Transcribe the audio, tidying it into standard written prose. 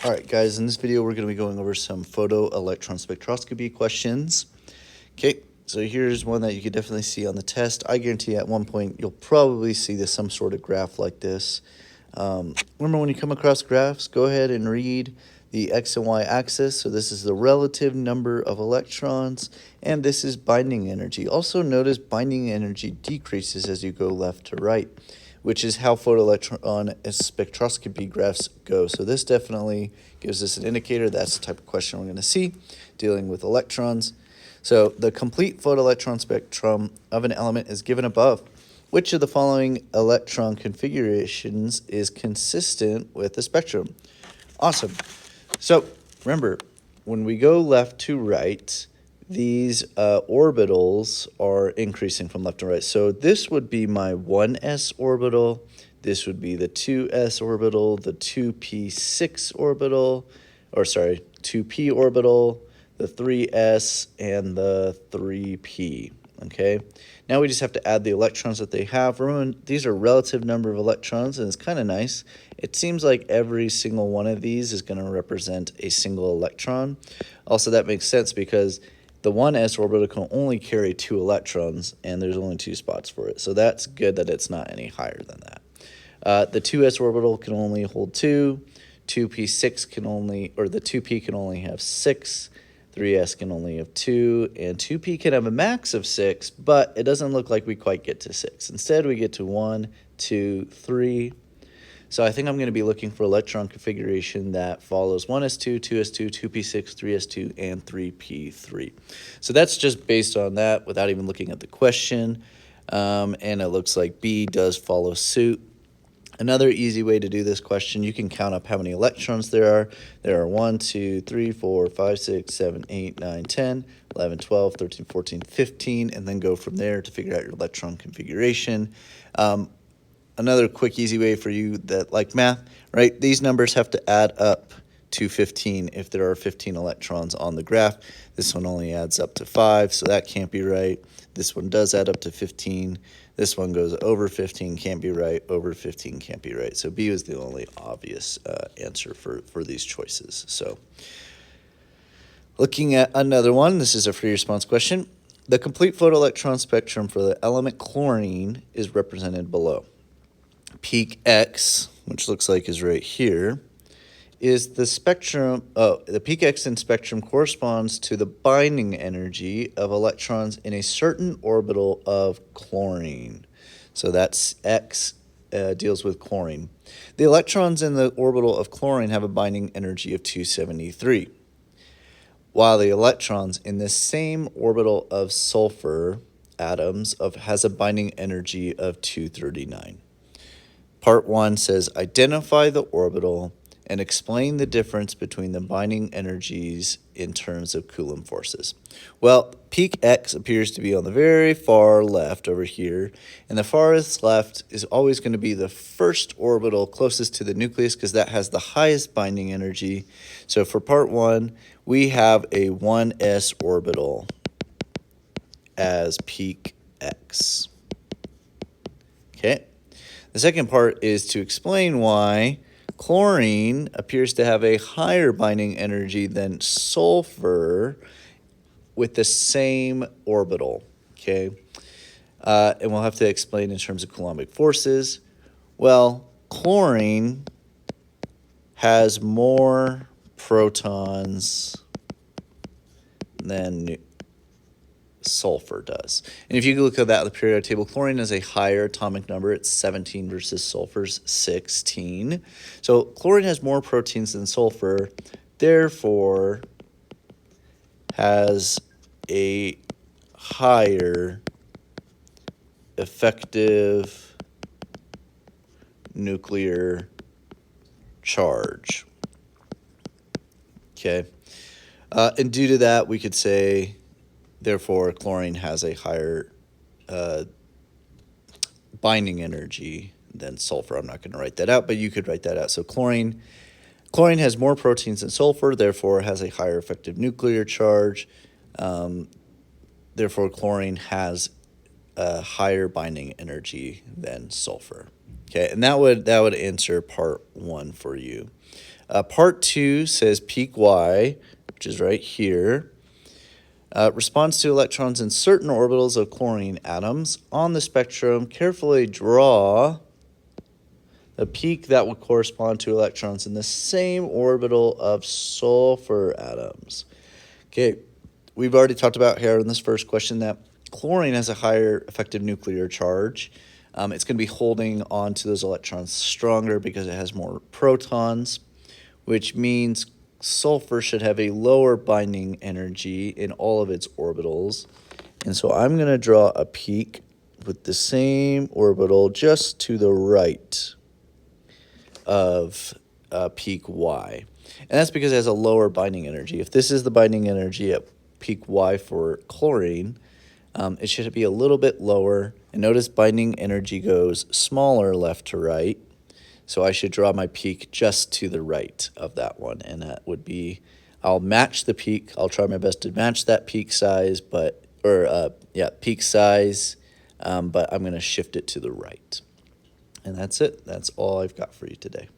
All right, guys, in this video, we're going to be going over some photoelectron spectroscopy questions. Okay, so here's one that you could definitely see on the test. I guarantee at one point, you'll probably see this some sort of graph like this. Remember, when you come across graphs, go ahead and read the X and Y axis. So this is the relative number of electrons, and this is binding energy. Also notice binding energy decreases as you go left to right, which is how photoelectron spectroscopy graphs go. So this definitely gives us an indicator. That's the type of question we're going to see dealing with electrons. So the complete photoelectron spectrum of an element is given above. Which of the following electron configurations is consistent with the spectrum? Awesome. So remember, when we go left to right, these orbitals are increasing from left to right. So this would be my 1s orbital. This would be the 2s orbital, the 2p6 orbital, or sorry, 2p orbital, the 3s, and the 3p. Okay, now we just have to add the electrons that they have. Remember, these are relative number of electrons, and it's kind of nice. It seems like every single one of these is going to represent a single electron. Also, that makes sense because the 1s orbital can only carry 2 electrons, and there's only 2 spots for it. So that's good that it's not any higher than that. The 2s orbital can only hold 2. 2p6 can only, or the 2p can only have 6. 3s can only have 2, and 2p can have a max of 6, but it doesn't look like we quite get to 6. Instead, we get to 1, 2, 3. So I think I'm going to be looking for electron configuration that follows 1s2, 2s2, 2p6, 3s2, and 3p3. So that's just based on that without even looking at the question. And it looks like B does follow suit. Another easy way to do this question, you can count up how many electrons there are. There are 1, 2, 3, 4, 5, 6, 7, 8, 9, 10, 11, 12, 13, 14, 15, and then go from there to figure out your electron configuration. Another quick, easy way for you that like math, right? These numbers have to add up to 15 if there are 15 electrons on the graph. This one only adds up to 5, so that can't be right. This one does add up to 15. This one goes over 15, can't be right. Over 15 can't be right. So B was the only obvious answer for these choices. So looking at another one, this is a free response question. The complete photoelectron spectrum for the element chlorine is represented below. Peak X, which looks like is right here, is the spectrum, the peak X in spectrum corresponds to the binding energy of electrons in a certain orbital of chlorine. So that's X deals with chlorine. The electrons in the orbital of chlorine have a binding energy of 273, while the electrons in this same orbital of sulfur atoms has a binding energy of 239. Part 1 says identify the orbital and explain the difference between the binding energies in terms of Coulomb forces. Well, peak X appears to be on the very far left over here, and the farthest left is always going to be the first orbital closest to the nucleus because that has the highest binding energy. So for part 1, we have a 1s orbital as peak X. Okay. The second part is to explain why chlorine appears to have a higher binding energy than sulfur with the same orbital, okay? And we'll have to explain in terms of Coulombic forces. Well, chlorine has more protons than sulfur does. And if you look at that in the periodic table, chlorine has a higher atomic number. It's 17 versus sulfur's 16. So chlorine has more proteins than sulfur, therefore has a higher effective nuclear charge. Okay. And due to that, we could say therefore, chlorine has a higher binding energy than sulfur. I'm not going to write that out, but you could write that out. So chlorine has more proteins than sulfur, therefore has a higher effective nuclear charge. Therefore, chlorine has a higher binding energy than sulfur. Okay, and that would answer part 1 for you. Part 2 says peak Y, which is right here, responds to electrons in certain orbitals of chlorine atoms. On the spectrum, carefully draw the peak that would correspond to electrons in the same orbital of sulfur atoms. Okay, we've already talked about here in this first question that chlorine has a higher effective nuclear charge. It's going to be holding on to those electrons stronger because it has more protons, which means sulfur should have a lower binding energy in all of its orbitals. And so I'm going to draw a peak with the same orbital just to the right of peak Y. And that's because it has a lower binding energy. If this is the binding energy at peak Y for chlorine, it should be a little bit lower. And notice binding energy goes smaller left to right. So I should draw my peak just to the right of that one. And that would be, I'll match the peak. I'll try my best to match that peak size, peak size, but I'm going to shift it to the right. And that's it. That's all I've got for you today.